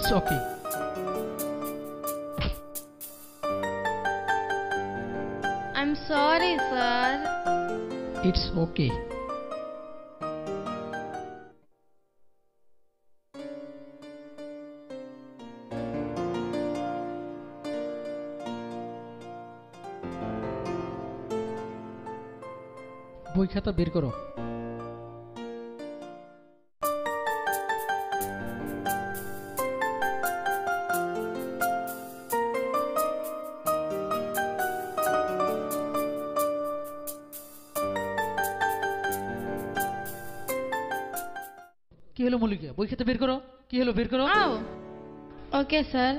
It's okay. I'm sorry, sir. It's okay. বই খাতা বের করো। কি হলো মল্লিকা, বই খাতা বের করো। কি হলো, বের করো। Oh, okay, sir.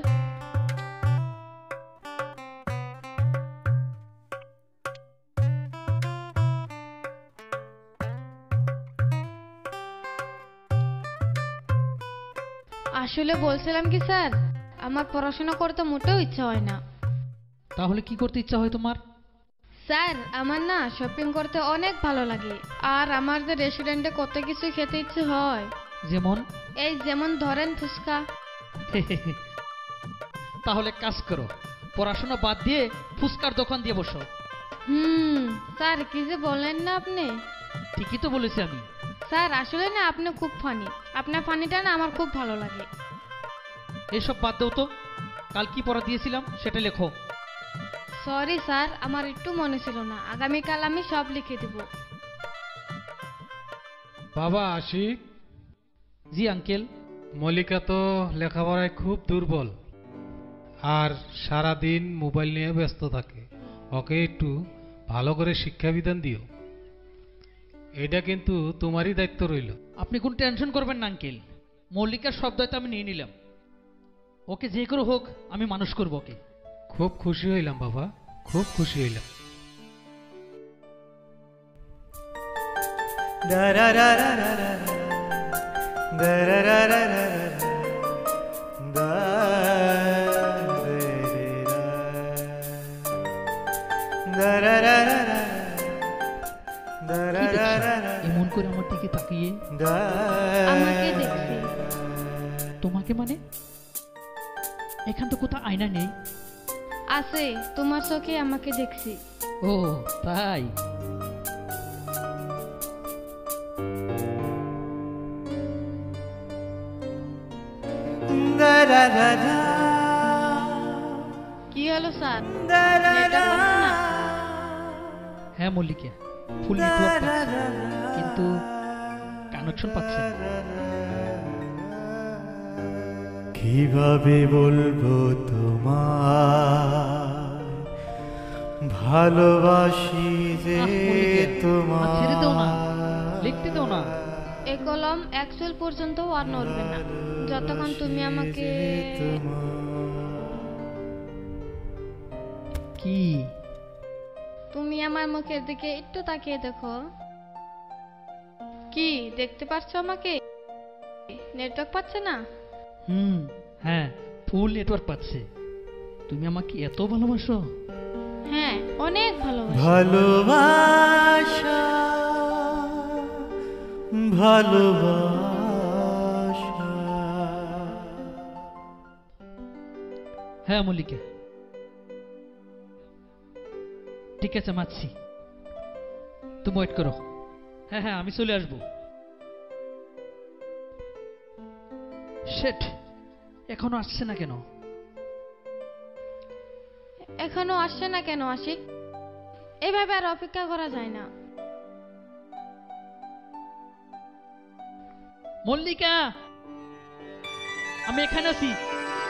আসলে বলছিলাম কি স্যার, আমার পড়াশোনা করতে মোটেও ইচ্ছা হয় না। তাহলে কি করতে ইচ্ছা হয় তোমার? স্যার, আমার না শপিং করতে অনেক ভালো লাগে, আর আমার যে রেস্টুরেন্টে কত কিছু খেতে ইচ্ছে হয়। যেমন? এই যেমন ধরেন ফুচকা। তাহলে কাজ করো, পড়াশোনা বাদ দিয়ে ফুচকার দোকান দিয়ে বসো। স্যার কি যে বলেন না আপনি। ঠিকই তো বলেছি আমি। স্যার আসলে না আপনি খুব ফানি, আপনার ফানিটা না আমার খুব ভালো লাগে। এইসব বাদ দাও তো, কাল কি পড়া দিয়েছিলাম সেটা লেখো। সরি স্যার, আমার একটু মনে ছিল না, আগামীকাল আমি সব লিখে দেব। বাবা আশিক। জি আঙ্কেল। মল্লিকা তো লেখাপড়ায় খুব দুর্বল, আর সারাদিন মোবাইল নিয়ে ব্যস্ত থাকে। ওকে একটু ভালো করে শিক্ষাবিধান দিও, এটা কিন্তু তোমারই দায়িত্ব রইল। আপনি কোনো টেনশন করবেন না আঙ্কেল, মল্লিকার সব দায়িত্ব আমি নিয়ে নিলাম। ওকে যে করে হোক আমি মানুষ করব ওকে। খুব খুশি হইলাম বাবা, খুব খুশি হইলাম। এমন করে আমার দিকে তাকিয়ে? আমাকে দেখছি। তোমাকে মানে? এখান তো কোথাও আয়না নেই। আছে, তোমার চোখে আমাকে দেখছি। ও তাই? কি হলো স্যার, নেটওয়ার্ক পাচ্ছে না? হ্যাঁ মল্লিকা, ফুল নেটওয়ার্ক পাচ্ছে, কিন্তু কানেকশন পাচ্ছে না। কিভাবে বলবো তোমার ভালোবাসি যে তোমার। ছেড়ে দাও না, লিখতে দাও না। এই কলম অ্যাকচুয়াল পর্যন্ত আর নড়বে না যতক্ষণ তুমি আমাকে। কি? তুমি আমার মুখের দিকে একটু তাকিয়ে দেখো। কি দেখতে পাচ্ছ আমাকে? নেটওয়ার্ক পাচ্ছে না? হ্যাঁ, ফুল নেটওয়ার্ক পাচ্ছে। তুমি আমাকে এত ভালোবাসো? হ্যাঁ, অনেক ভালোবাসি। ভালোবাসা ভালোবাসা। হ্যাঁ মল্লিকা, ঠিক আছে মানছি, তুমি ওয়েট করো। হ্যাঁ হ্যাঁ, আমি চলে আসবো। শেট, এখনো আসছে না কেন? এখনো আসছে না কেন আশিক? এভাবে আর অপেক্ষা করা যায় না। মল্লিকা, আমি এখানে আছি,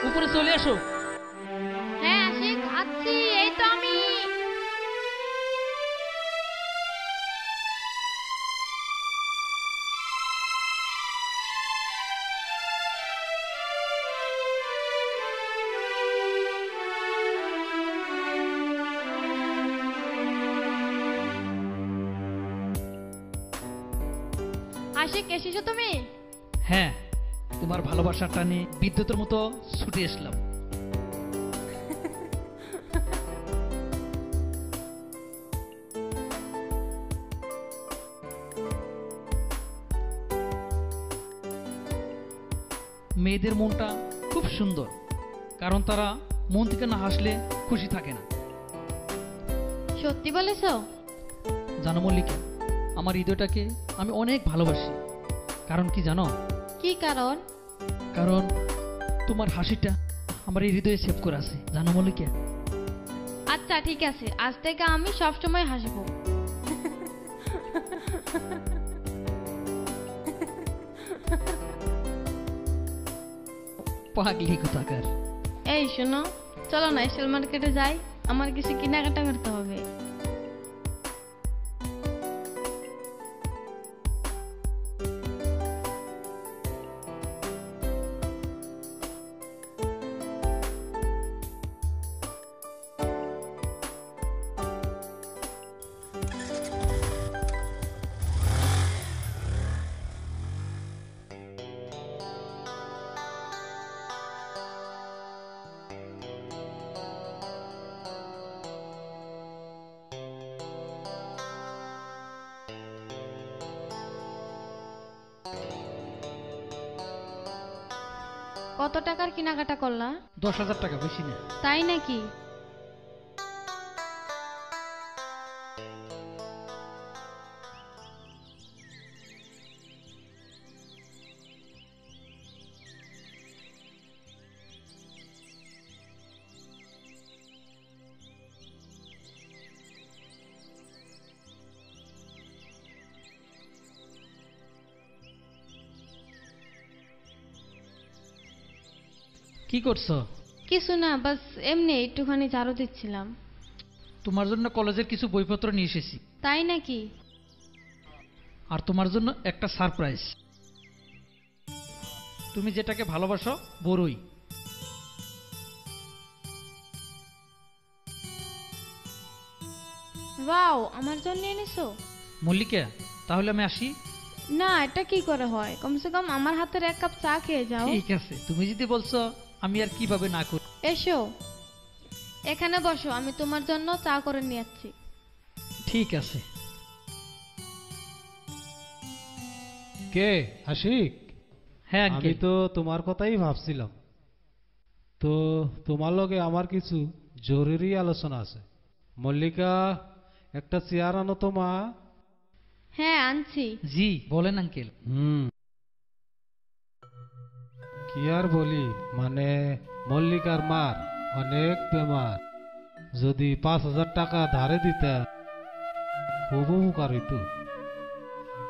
উপরে চলে আসো। হ্যাঁ আশিক, আসছি, এই তো আমি। আশিক, এসেছো তুমি? হ্যাঁ, তোমার ভালোবাসার টানে বিদ্যুতের মতো ছুটে আসলাম। মেয়েদের মনটা খুব সুন্দর, কারণ তারা মন থেকে না হাসলে খুশি থাকে না। সত্যি বলেছো? জানো মল্লিকা, আমার হৃদয়টাকে আমি অনেক ভালোবাসি। কারণ কি জানো? কি কারণ? কারণ তোমার হাসিটা আমার এই হৃদয়ে সেভ করে আছে, জানো মল্লিকা? আচ্ছা ঠিক আছে, আজ থেকে আমি সবসময় হাসবো। পাগলি কোথাকার। এই শোনো, চলো না স্টেল মার্কেটে যাই, আমার কিছু কেনাকাটা করতে হবে। কত টাকার কেনাকাটা করলা? 10,000 টাকা, বেশি না। তাই নাকি? কি করছো? কিছু না, বাস এমনি একটুখানি ঝাড়ু দিচ্ছিলাম। তোমার জন্য কলেজের কিছু বইপত্র নিয়ে এসেছি, তাই নাকি? আর তোমার জন্য একটা সারপ্রাইজ। তুমি যেটাকে ভালোবাসো, বড়ই। ওয়াও, আমার জন্য এনেছো? মল্লিকা, তাহলে আমি আসি। না, এটা কি করে হয়? কমসে কম আমার হাতের এক কাপ চা খেয়ে যাও। ঠিক আছে, তুমি যদি বলছো, আমি আর কিভাবে না করি। এসো, এখানে বসো, আমি তোমার জন্য চা করে নিয়ে যাচ্ছি। ঠিক আছে। কে আশিক? হ্যাঁ আমি আঙ্কেল। তো তোমার কথাই ভাবছিলাম। তো তোমার লগে আমার কিছু জরুরি আলোচনা আছে। মল্লিকা, একটা চেয়ার আনো তো মা। হ্যাঁ আনছি। জি বলেন আঙ্কেল। কি আর বলি, মানে মল্লিকার মার অনেক বেমার। যদি 5,000 টাকা ধারে দিতে খুব উপকার হইত।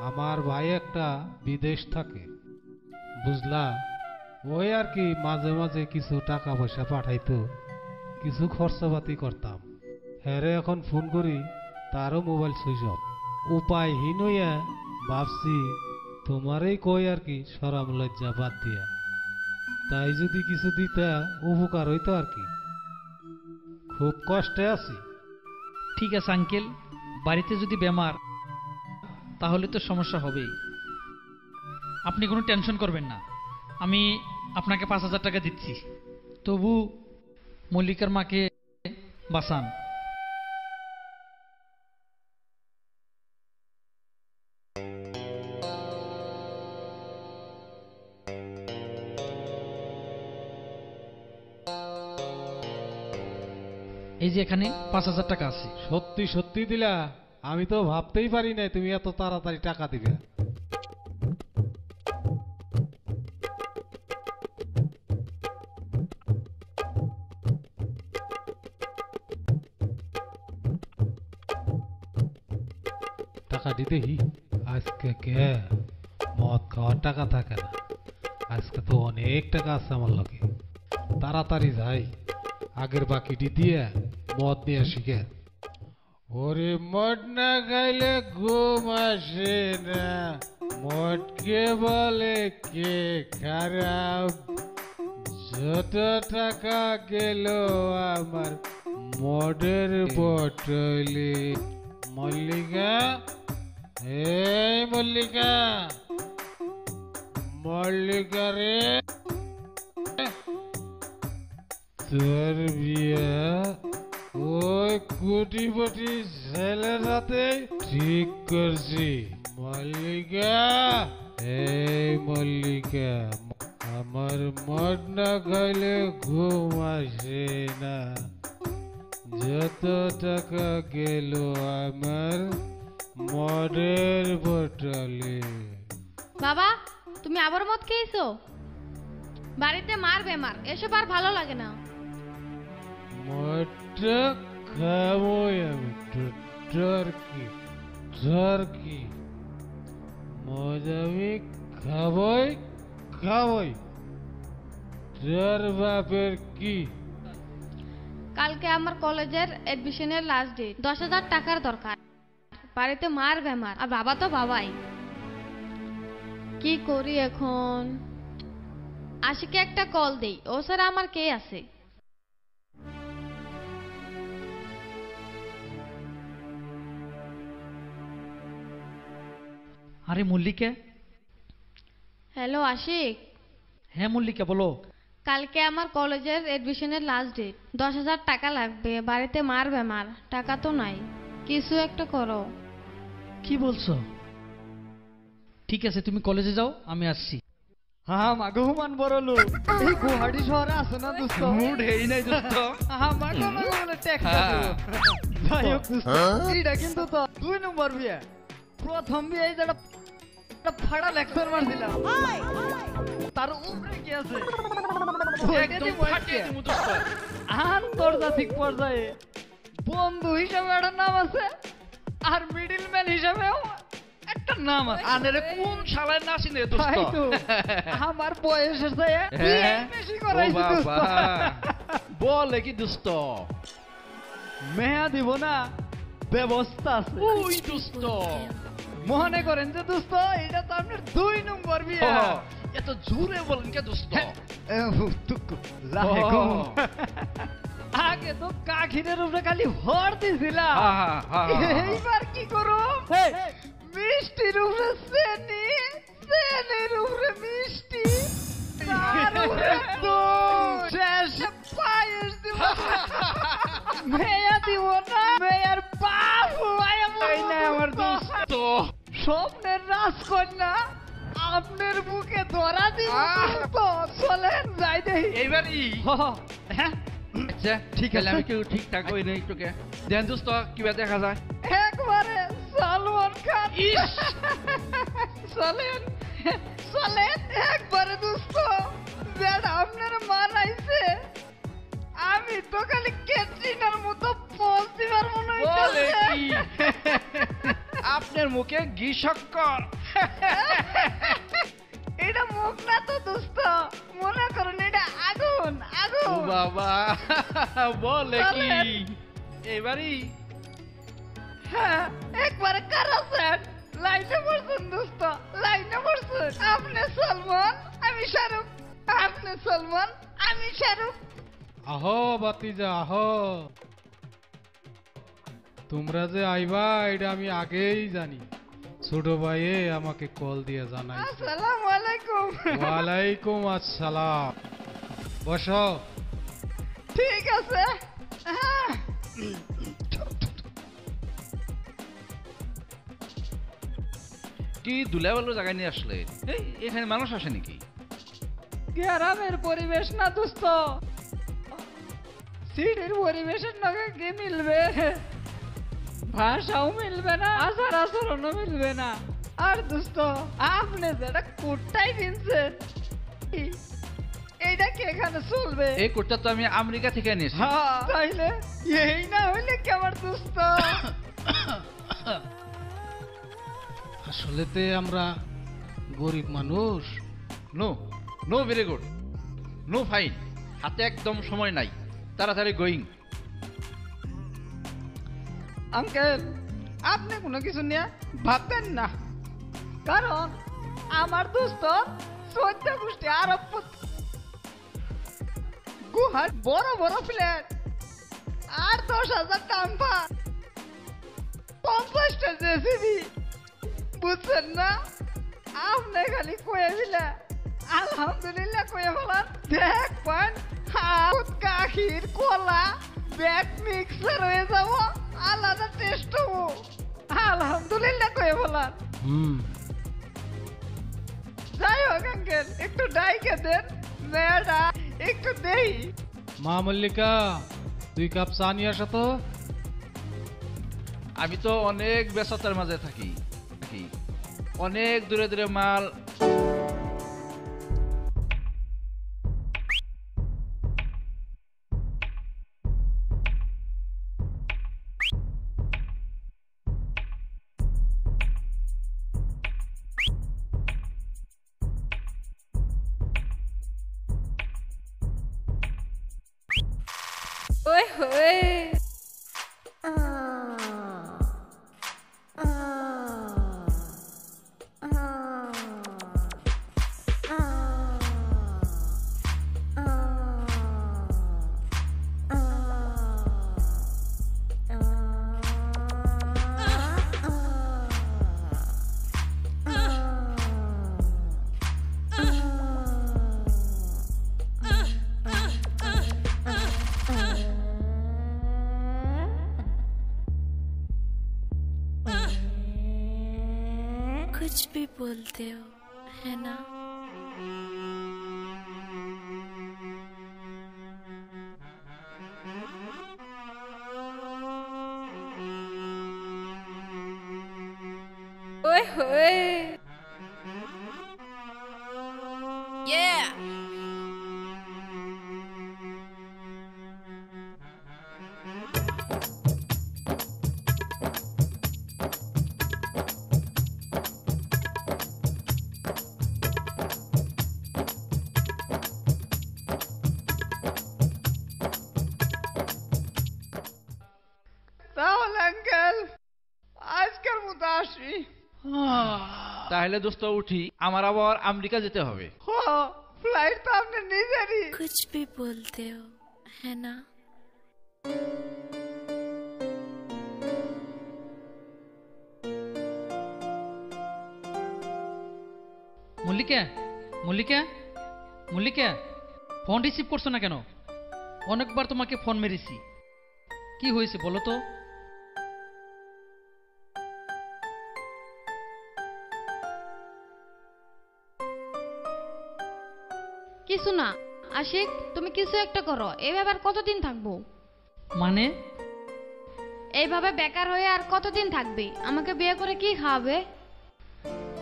আমার ভাই একটা বিদেশ থাকে, বুঝলা? ওই আর কি মাঝে মাঝে কিছু টাকা পয়সা পাঠাইতো, কিছু খরচাপাতি করতাম। হ্যারে এখন ফোন করি, তারও মোবাইল সুইচ অফ। উপায়হীন হইয়া ভাবছি তোমারই কই আর কি, সরম লজ্জা বাদ দিয়া। তাই যদি কিছু দিতা উপকার হইতো আর কি। খুব কষ্টে আছি। ঠিক আছে আঙ্কেল, বাড়িতে যদি বেমার, তাহলে তো সমস্যা হবেই। আপনি কোনো টেনশন করবেন না, আমি আপনাকে 5,000 টাকা দিচ্ছি। তবু মল্লিকার মাকে বাঁচান। এই যে এখানে 5,000 টাকা আছে। সত্যি সত্যি দিলা? আমি তো ভাবতেই পারি নাই তুমি এত তাড়াতাড়ি টাকা দিবে। টাকা দিতে হি আজকে কে মদ খাওয়ার টাকা থাকে না। আজকে তো অনেক টাকা আছে আমার লগে। তাড়াতাড়ি যাই, আগের বাকিটি দিয়ে মদ নিয়ে শিখে। ওরে মদ না খাইলে ঘুম আসে না, মদকে বলে কে খারাপ। যত টাকা গেল আমার মদের বটলে। মল্লিকা, এই মল্লিকা, মল্লিকা রে, তোর বিয়ে ওই কোটিপতি ছেলের সাথে ঠিক করছি। মল্লিকা, এই মল্লিকা, আমার আমার মদ না খাইলে ঘুম আসে না, যত টাকা গেল আমার মদের বোতলে। বাবা, তুমি আবার মদ খেয়েছো? বাড়িতে মার বেমার, এসব আর ভালো লাগে না। মদটা খাবোই আমি, তোর কি মদ আমি খাবই। তোর বাপের কি? কালকে আমার কলেজের এডমিশনের লাস্ট ডেট, 10,000 টাকার দরকার। বাড়িতে মার বেমার, আর বাবা তো বাবাই। কি করি এখন? আশিকে একটা কল দেই, ও স্যার আমার কে আছে? আরে মল্লিকা। হ্যালো আশিক, হ্যাঁ মল্লিকা, বলো। কালকে আমার কলেজের এডমিশনের লাস্ট ডেট, 10,000 টাকা লাগবে। বাড়িতে মার বেমার, টাকা তো নাই, কিছু একটা করো। কি বলছো? ঠিক আছে, তুমি কলেজে যাও, আমি আসছি। হ্যাঁ মাগো হুমান বড় লোক এই গুয়াহাটি শহরে আছে না দোস্ত? মুড হেই নাই দোস্ত। আমাকে বলে ট্যাক্স যাই হোক দোস্ত, এইটা কিন্তু তো 2 নম্বর বিয়ে। প্রথম বিয়ে যেটা ফাড়া লেকচার মারছিলাম, তার উপরে কি আছে একদম ফাটিয়ে দিমু দোস্ত। আন্তর্জাতিক পর্যায়ে বন্ধু হিসাবে একটা নাম আছে, আর মিডল ম্যান হিসাবেও একটা নাম আছে। আনেরে কোন শালায় নাসি নে দোস্ত? তাই তো, আমার বয়সের চেয়ে হ্যাঁ? বেশি ও করাইছি দোস্ত। বাবা, বলে কি দোস্ত? মেয়া দিব না, ব্যবস্থা আছে। ওই দোস্ত। মনে করেন যে দোস্ত, এটা তো আপনার 2 নম্বর বিয়ে। ও, এত জোরে বলেন কে দোস্ত? আগে তো কাখিরের উপরে খালি হর দিছিলাম, হা, হা, হা, হা। এইবার কি করো? মিষ্টির উপরে চেনি, চেনির উপরে মিষ্টি, তার উপরে দই, শেষে পায়েস দিব। মেয়া দিব না, মেয়ার বাপ হওয়ায় আমার দোস্ত। স্বপ্নের রাজকন্যা আপনার বুকে ধরা দিব দোস্ত। চলেন যাই দেখি। এইবারই হ্যাঁ, আচ্ছা ঠিক আছে, আমি কেউ ঠিকঠাক হই নাই তোকে দেন দোস্ত, কিবা দেখা যায়। একবারে সালমান খান। ইস! চলেন চলেন একবারে দোস্ত, যেটা আপনার মানাইছে। আমি তো খালি ক্যাটরিনার মতো পোজ দিবার মনে বলে হইতেছে। কি? আপনার মুখে ঘি শক্কর। এটা মুখ না তো দোস্ত, মনে করুন এটা আগুন ও আগুন। বাবা, বলে কি? চলেন। এবারই হ্যাঁ, একবারে কারাসেন লাইনে পড়ছেন দোস্ত, লাইনে পড়ছেন। আপনি সালমান, আমি শাহরুখ। আপনি সালমান, আমি শাহরুখ। আহো বাতিজা আহো, তোমরা যে আইবা এটা আমি আগেই জানি। ছোট ভাইয়ে আমাকে কল দিয়ে জানাই। আসসালামু আলাইকুম। ওয়ালাইকুম আসসালাম। বসো। ঠিক আছে। হ্যাঁ, কি দুলাভালো জায়গায় নিয়ে আসলে? এই এখানে মানুষ আসে নাকি? গ্রামের পরিবেশ না দোস্ত, সিটির পরিবেশের নাকি কি মিলবে? ভাষাও মিলবে না, আচার আচরণও মিলবে না। আর দোস্ত, আপনি যেটা কোটটাই কিনছেন, এইটা কি এখানে চলবে? এই কোটটা তো আমি আমেরিকা থেকে এনেছি। হ্যাঁ, তাইলে এই না হইলে কি আমার দোস্ত? আসলেতে আমরা গরিব মানুষ। No no, very good, no fine. হাতে একদম সময় নাই, তাড়াতাড়ি গোয়িং। আঙ্কেল, আপনি কোনো কিছু নিয়ে ভাববেন না, কারণ আমার দোস্ত 14 গোষ্ঠী আরব গুহার বড় বড় ফ্ল্যাট, আর 10,000 ডাম্পার, 50টা জেসিবি। বুঝছেন না? আপনি খালি কয়ে দিলে আলহামদুলিল্লাহ কয়ে বলার, দেখবেন হাত কাখির কলা ব্যাগ মিক্সার হয়ে যাব, আলাদা টেস্ট হবো। আলহামদুলিল্লাহ কয়ে বলার। যাই হোক আঙ্কেল, একটু ডাইকে দেন, মেয়েটা একটু দেই। মা মল্লিকা 2 কাপ চা নিয়ে আসো তো। আমি তো অনেক ব্যস্ততার মাঝে থাকি অনেক দূরে দূরে মাল। ওই হোয়ে कुछ भी बोलते हो है ना। ওই হোয়ে তাহলে আঙ্কেল আজকের মতো আসি। তাহলে দোস্ত উঠি, আমার আবার আমেরিকা যেতে হবে। ফ্লাইট তো আপনি নিজেরই। कुछ भी बोलते हो है ना। মল্লিকা মল্লিকা মল্লিকা, ফোন রিসিভ করছো না কেন? অনেকবার তোমাকে ফোন মেরেছি, কি হয়েছে বলো তো? কিছু না আশিক, তুমি কিছু একটা করো। এইভাবে আর কতদিন থাকবো? মানে এইভাবে বেকার হয়ে আর কতদিন থাকবে? আমাকে বিয়ে করে কি খাওয়াবে?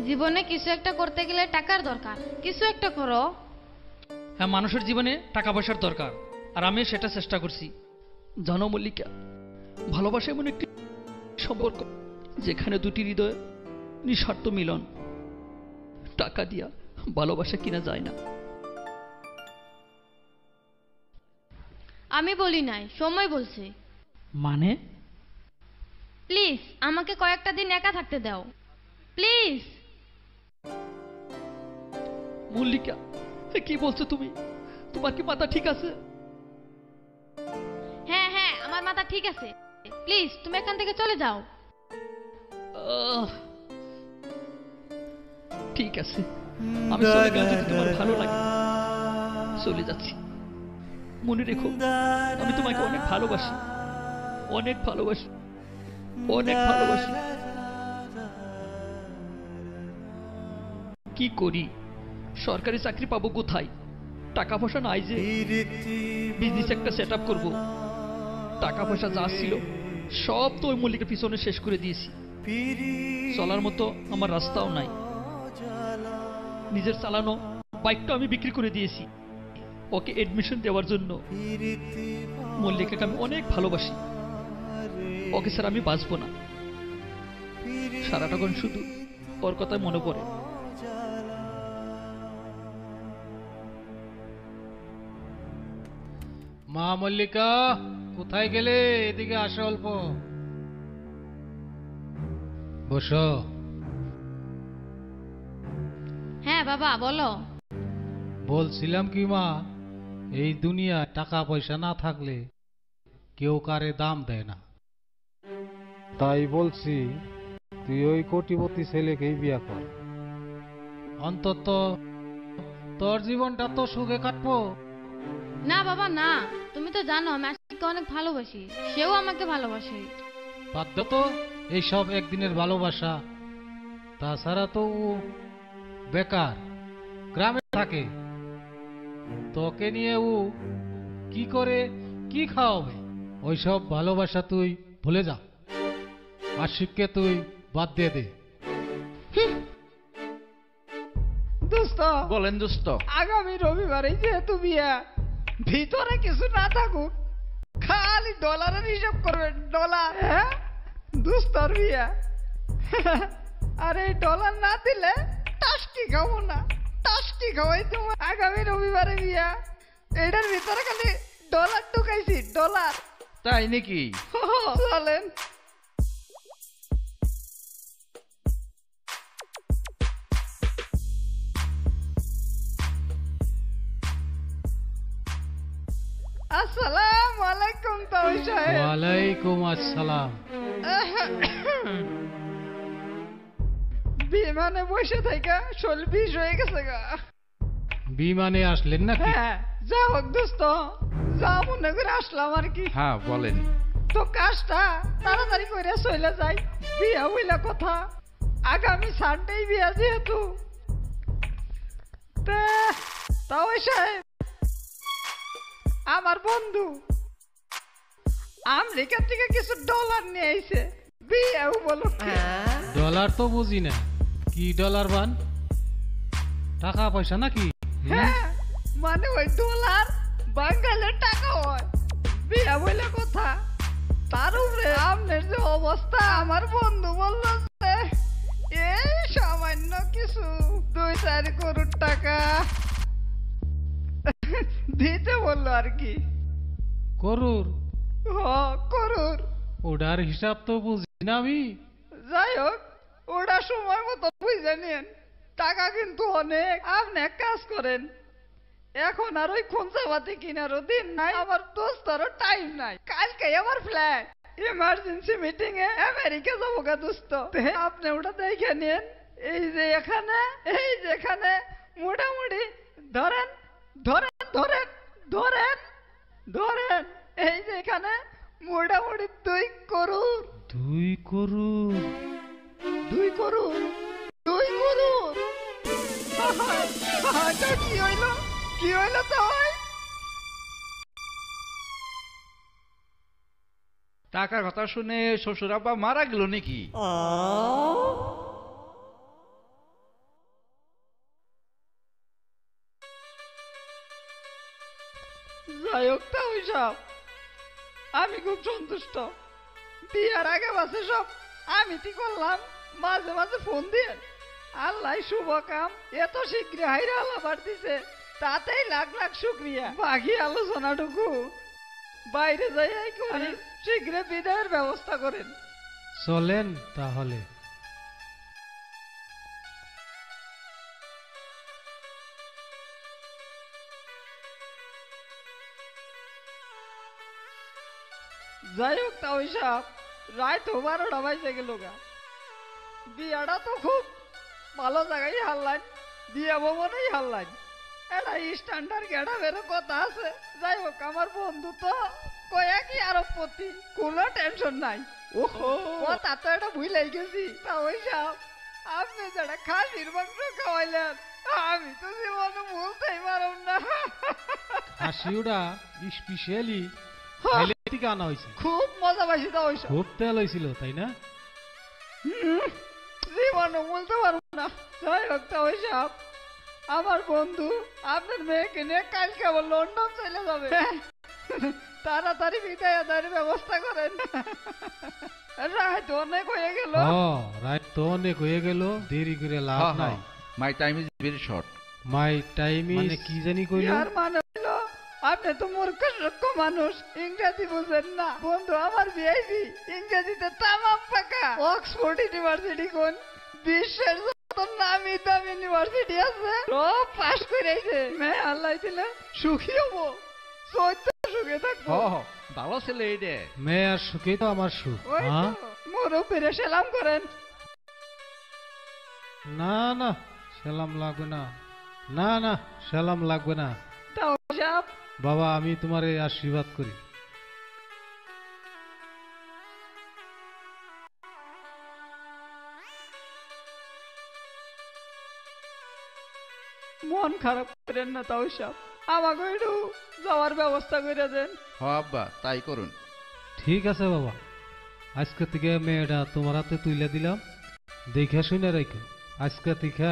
জীবনে কিছু একটা করতে গেলে টাকার দরকার, কিছু একটা করো। হ্যাঁ, মানুষের জীবনে টাকা পয়সার দরকার, আর আমি সেটা চেষ্টা করছি। জানো মল্লিকা, ভালোবাসা এমন একটি সম্পর্ক যেখানে দুটি হৃদয় নিঃস্বার্থ মিলন। টাকা দিয়া ভালোবাসা কিনা যায় না। আমি বলি নাই, সময় বলছে। মানে প্লিজ আমাকে কয়েকটা দিন একা থাকতে দাও, প্লিজ। মল্লিকা, কি বলছো তুমি? তোমার কি মাথা ঠিক আছে? হ্যাঁ হ্যাঁ, আমার মাথা ঠিক আছে। প্লিজ তুমি এখান থেকে চলে যাও। ঠিক আছে, আমি চলে গেলে যদি তোমার ভালো লাগে চলে যাচ্ছি। মনে রেখো, আমি তোমাকে অনেক ভালোবাসি, অনেক ভালোবাসি, অনেক ভালোবাসি। কি করি, সরকারি চাকরি পাবো কোথায়? টাকা পয়সা নাই যে বিজনেস একটা সেট আপ করবো। টাকা পয়সা যা ছিল সব তো ওই মল্লিকের পিছনে শেষ করে দিয়েছি। চলার মতো আমার রাস্তাও নাই। নিজের চালানো বাইকটা আমি বিক্রি করে দিয়েছি ওকে এডমিশন দেওয়ার জন্য। মল্লিকাকে আমি অনেক ভালোবাসি, ওকে স্যার আমি বাঁচবো না। সারাটা শুধু ওর কথাই মনে পড়ে। মা মল্লিকা, কোথায় গেলে? এদিকে আসো, অল্প বসো। হ্যাঁ বাবা বলো। বলছিলাম কি মা, এই দুনিয়ায় টাকা পয়সা না থাকলে কেউ কারে দাম দেয় না। তাই বলছি তুই ওই কোটিপতি ছেলেকেই বিয়ে কর, অন্তত তোর জীবনটা তো সুখে কাটবো। না বাবা না, তুমি তো জানো আমি আশিককে অনেক ভালোবাসি, সেও আমাকে ভালোবাসে। বাধ্য তো এইসব একদিনের ভালোবাসা। তাছাড়া তো ও বেকার, গ্রামে থাকে। তোকে নিয়ে ও কি করে কি খাওয়াবে? ওইসব ভালোবাসা তুই ভুলে যা। আশিককে তুই বাদ দিয়ে দে। দোস্ত বলেন দোস্ত। আগামী রবিবারে যেহেতু বিয়া, ভিতরে কিছু না থাকুক, খালি ডলারের হিসাব করবেন, ডলার। হ্যাঁ, দোস্তর বিয়া। আর এই ডলার না দিলে টাস্কি খাবো না, টাস্কি খাওয়াই তোমার। আগামী রবিবারে বিয়া, এটার ভিতরে খালি ডলার ঢুকাইছি, ডলার। তাই নাকি? চলেন। আসসালামু আলাইকুম তাওই সাহেব। ওয়ালাইকুম আসসালাম। বিমানে বসে থাকা শরীর বিষ হয়ে গেছে গা। বিমানে আসলেন নাকি? হ্যাঁ, যা হোক দোস্ত, যা মনে করে আসলাম আর কি। হ্যাঁ বলেন। তো কাজটা তাড়াতাড়ি করে চলে যাই, বিয়া হইলা কথা। আগামী সানডে বিয়া যেহেতু। তাওই সাহেব, আমার বন্ধু আমেরিকা থেকে কিছু ডলার নিয়ে আইছে বিয়া উপলক্ষে। ডলার তো বুঝি না, কি ডলার বান? টাকা পয়সা নাকি? হ্যাঁ, মানে ওই ডলার বাঙালির টাকা হয়, বিয়া বলে কথা। তার উপরে আপনার যে অবস্থা, আমার বন্ধু বলল যে এই সামান্য কিছু 2-4 করোড় টাকা দিতে বললো আর কি। করুর? করোড়। ওটার হিসাব তো বুঝি না আমি। যাই হোক, ওটা সময় মতো বুঝে নিন। টাকা কিন্তু অনেক। আপনি এক কাজ করেন, এখন আর ওই খোঁচাপাতি কিনারও দিন নাই, আমার দোস্তারও টাইম নাই। কালকে আমার ফ্লাইট, ইমার্জেন্সি মিটিং এ আমেরিকা যাবো গা দোস্ত। আপনি ওটা দেখে নিন। এই যে এখানে, এই যে এখানে মোটামুটি ধরেন ধরেন ধরেন ধরেন ধরেন, এই যে এখানে মোটামুটি 2 করোড়। 2 করুর? 2 করোড়, 2 করোড়। কি হইলো, কি হইলো তাই? টাকার কথা শুনে শ্বশুর আব্বা মারা গেল নাকি? যাই হোক তাই সব, আমি খুব সন্তুষ্ট। বিয়ার আগে বাসে সব আমি কি করলাম, মাঝে মাঝে ফোন দিয়ে আল্লাহ শুভ কাম এত শীঘ্র হাইরা আল্লাহ বাড়তিছে, তাতেই লাখ লাখ শুক্রিয়া। বাকি আলোচনাটুকু বাইরে যাই করি, শীঘ্র বিদায়ের ব্যবস্থা করেন। চলেন তাহলে। যাই হোক তা ওই সব, রাত 12টা বাজে গেল গা। বিয়াটা তো খুব ভালো জায়গায় হারলাম, বিয়া ভবনেই হারলাম। এটা স্ট্যান্ডার্ড গেটা বেরো কথা আছে। যাই হোক, আমার বন্ধু তো কয়া কি আর প্রতি কোনো টেনশন নাই। ওহো, কথা তো এটা ভুলেই গেছি। তা ওই সব, আপনি যেটা খাসির মাংস খাওয়াইলেন, আমি তো জীবনে বলতেই পারব না। হাসিওটা স্পেশালি থেকে আনা হয়েছে। খুব মজা পাইছি তা ওই সব। খুব তেল হয়েছিল তাই না? জীবনে বলতে পারবো না। যাই হোক তা ওই সব, আমার বন্ধু আপনার মেয়েকে নিয়ে কালকে আবার লন্ডন চলে যাবে। তাড়াতাড়ি বিদায় আদায়ের ব্যবস্থা করেন। রাত অনেক হয়ে গেল। রাত তো অনেক হয়ে গেল, দেরি করে লাভ নাই। My time is very short. My time মানে কি জানি কইল? আর মানে হইল, আপনি তো মূর্খ সূক্ষ্ম মানুষ, ইংরেজি বুঝেন না। বন্ধু আমার বিআইবি ইংরেজিতে তামাম পাকা। অক্সফোর্ড ইউনিভার্সিটি কোন বিশ্বের যত নামি দামি ইউনিভার্সিটি আছে সব পাস করেছে। মেয়ে আল্লাহ দিলে সুখী হবো, চৈত্য সুখে থাকবো। ভালো ছেলে এই রে। মেয়ে আর সুখে তো আমার সুখ। ওই তো, মুরব্বিরে সালাম করেন। না না, সালাম লাগবে না। না না, সালাম লাগবে না। তাও সাহেব, বাবা আমি তোমারে আশীর্বাদ করি। মন খারাপ করেন না তাও সাহেব। আমাকে একটু যাওয়ার ব্যবস্থা করে দেন। হ আব্বা, তাই করুন। ঠিক আছে বাবা, আজকে থেকে মেয়েটা তোমার হাতে তুলে দিলাম, দেখে শুনে রাখো। আজকে থেকে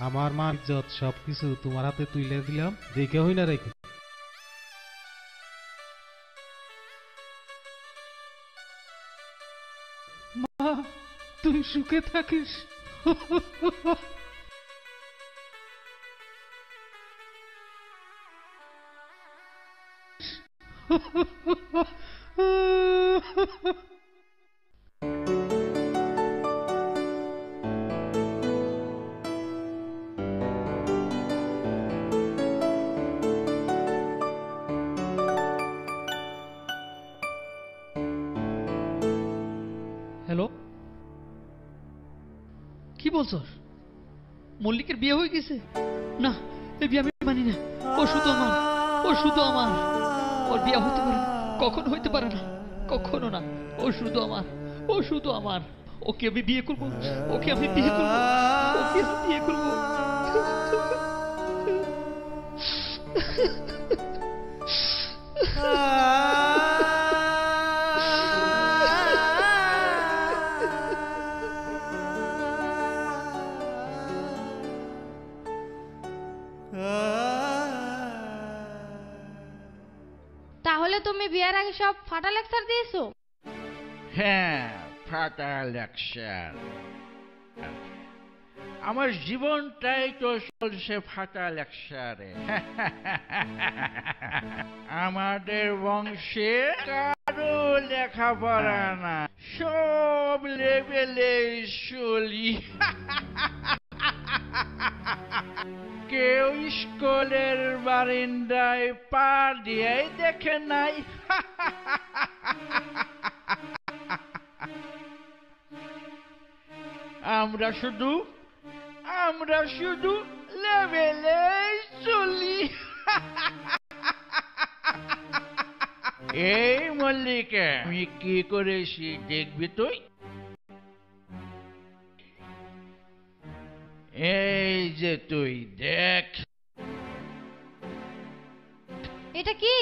আমার মান ইজ্জত সবকিছু তোমার হাতে তুলে দিলাম, দেখে শুনে রাখো। মা, তুই সুখে থাকিস। হ্যালো, কি বলছস? মল্লিকের বিয়ে হয়ে গেছে? না, এই বিয়ে আমি মানি না। ও শুধু আমার, ও শুধু আমার। ওর বিয়ে হইতে পারে না, কখনো হইতে পারে না, কখনো না। ও শুধু আমার, ও শুধু আমার। ওকে আমি বিয়ে করবো, ওকে আমি বিয়ে করবো, ওকে আমি বিয়ে করবো। তাহলে তুমি বিয়ের আগে সব ফাটা লেকচার দিয়েছো? হ্যাঁ, ফাটা লেকচার। আমার জীবনটাই তো চলছে ফাটা লেকচারে। আমাদের বংশে কারো লেখাপড়া না, সব লেভেলে চলি। কেউ স্কুলের বারিন্দায় পা দিয়ে দেখে নাই। আমরা শুধু লেভেলে চলি। এই মল্লিকা, আমি কি করেছি দেখবি তুই? এই যে তুই দেখ। এটা কি?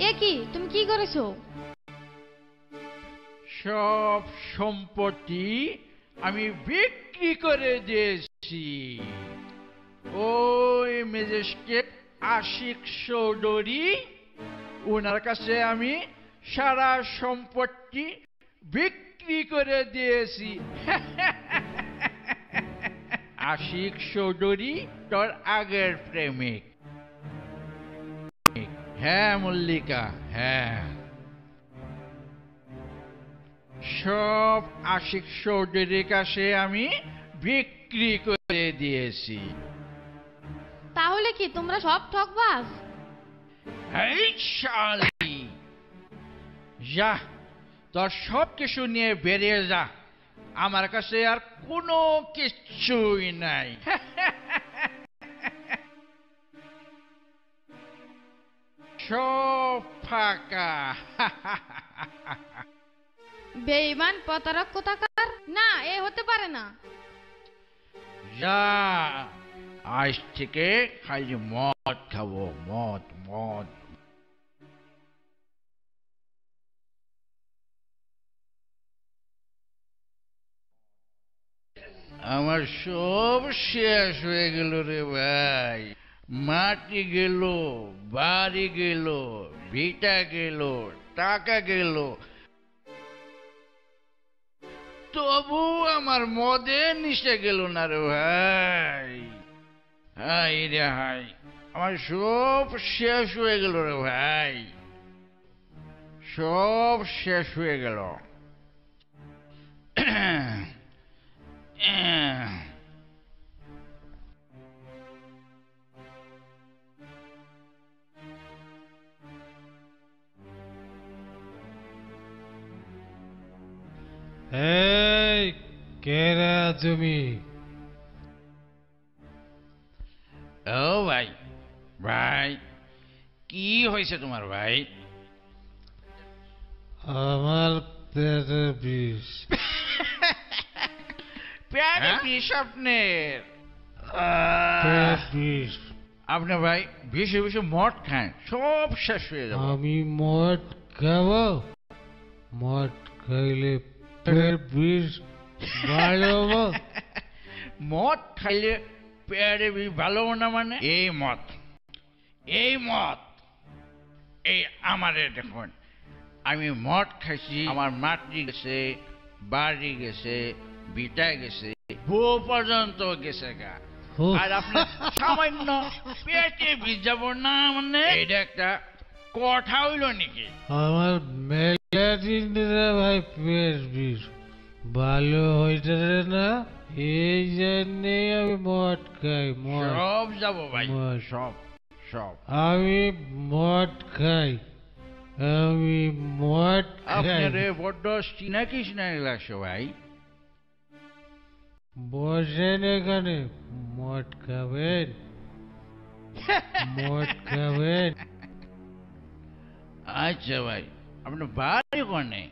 এ কি, তুমি কি করেছো? সব সম্পত্তি আমি বিক্রি করে দিয়েছি। ওই ম্যাজিস্ট্রেট আশিক চৌধুরী, ওনার কাছে আমি সারা সম্পত্তি বিক্রি করে দিয়েছি। আশিক চৌধুরী তোর আগের প্রেমিক। হ্যাঁ মল্লিকা, হ্যাঁ, সব আশিক চৌধুরীর কাছে আমি বিক্রি করে দিয়েছি। তাহলে কি তোমরা সব ঠকবাজ? এই শালি, যা, তোর সব কিছু নিয়ে বেরিয়ে যা। আমার কাছে আর কোনো কিছুই নাই। সব ফাঁকা। বেঈমান প্রতারক কোথাকার! না, এ হতে পারে না। যা, আজ থেকে খালি মদ খাবো, মদ মদ। আমার সব শেষ হয়ে গেল রে ভাই। মাটি গেল, বাড়ি গেল, ভিটা গেল, টাকা গেল, তবু আমার মদে নিশে গেল না রে ভাই। হাই রে হাই, আমার সব শেষ হয়ে গেল রে ভাই, সব শেষ হয়ে গেল। এই কেরা জমি? ও ভাই, ভাই কি হয়েছে তোমার ভাই? আমার পেটের বিষ। প্যারে বিষ আপনার। পেট বিষ। আপনি ভাই বেশি বেশি মদ খান, সব শেষ হয়ে যাবে। আমি মদ খাবো? মদ খাইলে পেট বিষ ভালো হবো? মদ খাইলে পেয়ারে বিষ ভালো না মানে? এই মদ এই আমারে দেখুন, আমি মদ খাইছি, আমার মাটি গেছে, বাড়ি গেছে, বিটা গেছে, বউ পর্যন্ত গেছে গা। আর আপনার সামান্য পেটে বিষ যাব না মানে এটা একটা কথা হইল নাকি? আমার মেলাটিন রে ভাই পেট বিষ ভালো হইতেছে না, এই জন্যেই আমি মদ খাই। মদ সব যাব ভাই, মদ। সব। আমি মদ খাই, আমি মদ খাই। আপনার বড্ড চিনা কৃষ্ণা লাগছে ভাই। বসেন এখানে, মদ খাবেন? মদ খাবেন? আচ্ছা ভাই, আপনার বাড়ি কোনে?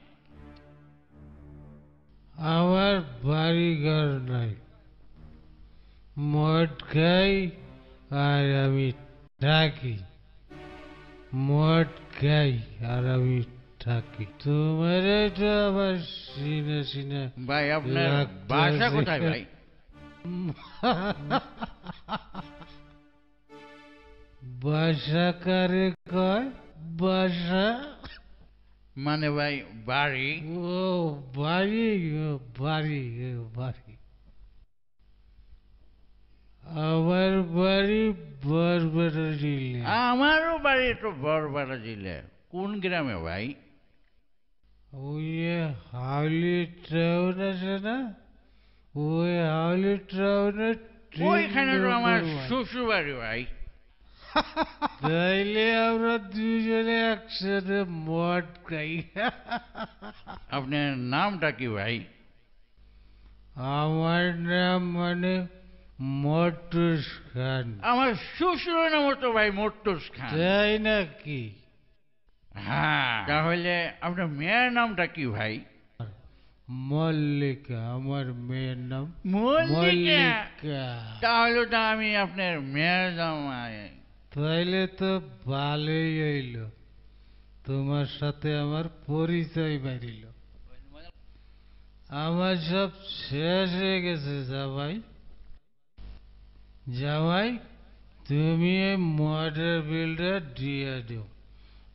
আমার বাড়ি ঘর নাই, মদ খাই আর আমি থাকি। মদ খাই আর আমি থাকি। তোমার তো আবার সিনে সিনে ভাই আপনার লাগতেছে। বাসা কোথায় ভাই? বাসা কারে কয়? বাসা মানে ভাই বাড়ি? ও বাড়ি, বাড়ি, বাড়ি। আমার বাড়ি বরবেটা জিলে। আমারও বাড়ি তো বড়বাড়া জেলে। কোন গ্রামে ভাই? ওই হাওলি টাউন আছে না, ওই হাওলি টাউনের ওইখানে তো আমার শ্বশুর বাড়ি ভাই। তাইলে আমরা দুজনে একসাথে মদ খাই। আপনার নামটা কি ভাই? আমার নাম মানে মটুস খান। আমার শ্বশুরের নাম তো ভাই মট্টুস খান। তাই নাকি? হ্যাঁ, তাহলে আপনার মেয়ের নামটা কি ভাই? মল্লিকা, আমার মেয়ের নাম মল্লিকা। তাহলে তো আমি আপনার মেয়ের নাম। তাইলে তো ভালোই হইল, তোমার সাথে আমার পরিচয় বাড়িল। আমার সব শেষ হয়ে গেছে জামাই। জামাই, তুমি এই মদের বিলটা দিয়ে দিও।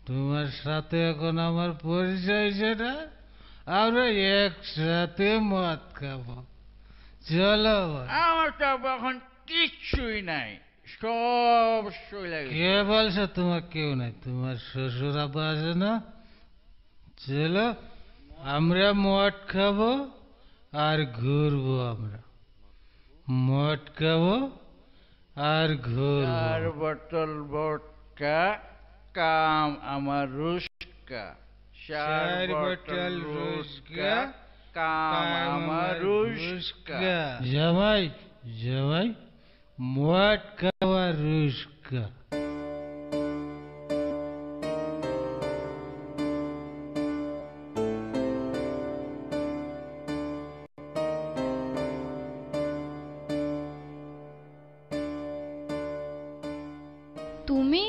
তোমার সাথে এখন আমার পরিচয় সেটা, আমরা একসাথে মদ খাবো। চলো। আমার তো এখন কিচ্ছুই নাই, সব চলে গেছে। কে বলছে তোমার কেউ নাই? তোমার শ্বশুর আব্বা আছে না? চলো, আমরা মদ খাবো আর ঘুরবো। আমরা মদ খাবো আর ঘুরবো। আর বোতল ভোটকা, কাম আমার রুস্কা। চার বোতল রুস্কা, কাম আমার রুস্কা। জামাই, জামাই, মদ খাওয়া রুস্কা। তুমি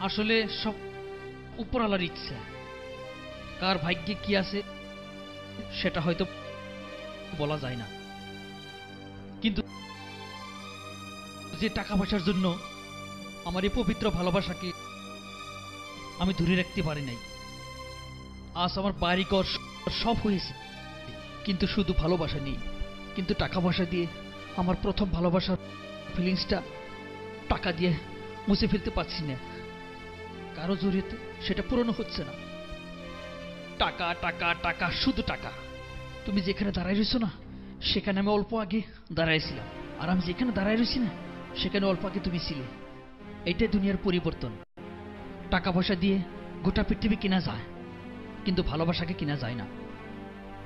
আসলে সব উপরওয়ালার ইচ্ছা, কার ভাগ্যে কি আছে সেটা হয়তো বলা যায় না। কিন্তু যে টাকা পয়সার জন্য আমার এই পবিত্র ভালোবাসাকে আমি ধরে রাখতে পারি নাই, আজ আমার বাড়িঘর সব হয়েছে, কিন্তু শুধু ভালোবাসা নেই। কিন্তু টাকা পয়সা দিয়ে আমার প্রথম ভালোবাসার ফিলিংসটা টাকা দিয়ে মুছে ফেলতে পারছি না। কারো জড়িয়ে সেটা পূরণ হচ্ছে না। টাকা টাকা টাকা, শুধু টাকা। তুমি যেখানে দাঁড়াই রয়েছো না, সেখানে আমি অল্প আগে দাঁড়াইছিলাম, আর আমি যেখানে দাঁড়াই রয়েছি না, সেখানে অল্প আগে তুমি ছিলে। এইটাই দুনিয়ার পরিবর্তন। টাকা পয়সা দিয়ে গোটা পৃথিবী কেনা যায়, কিন্তু ভালোবাসাকে কিনা যায় না।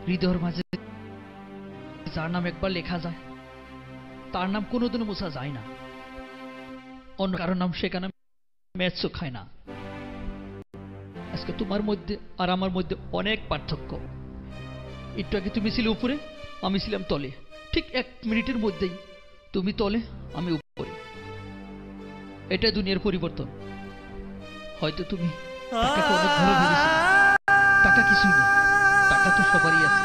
হৃদয়ের মাঝে যার নাম একবার লেখা যায় তার নাম কোনোদিনও মোছা যায় না। অন্য কারোর নাম সেখানে ম্যাচও খায় না। আজকে তোমার মধ্যে আর আমার মধ্যে অনেক পার্থক্য। একটু আগে তুমি ছিলে উপরে, আমি ছিলাম তলে। ঠিক 1 মিনিটের মধ্যেই তুমি তলে, আমি উপরে। এটা দুনিয়ার পরিবর্তন। হয়তো তুমি টাকাকে অনেক ভালো ভেবেছিলে। টাকা কিছুই না, টাকা তো সবারই আছে।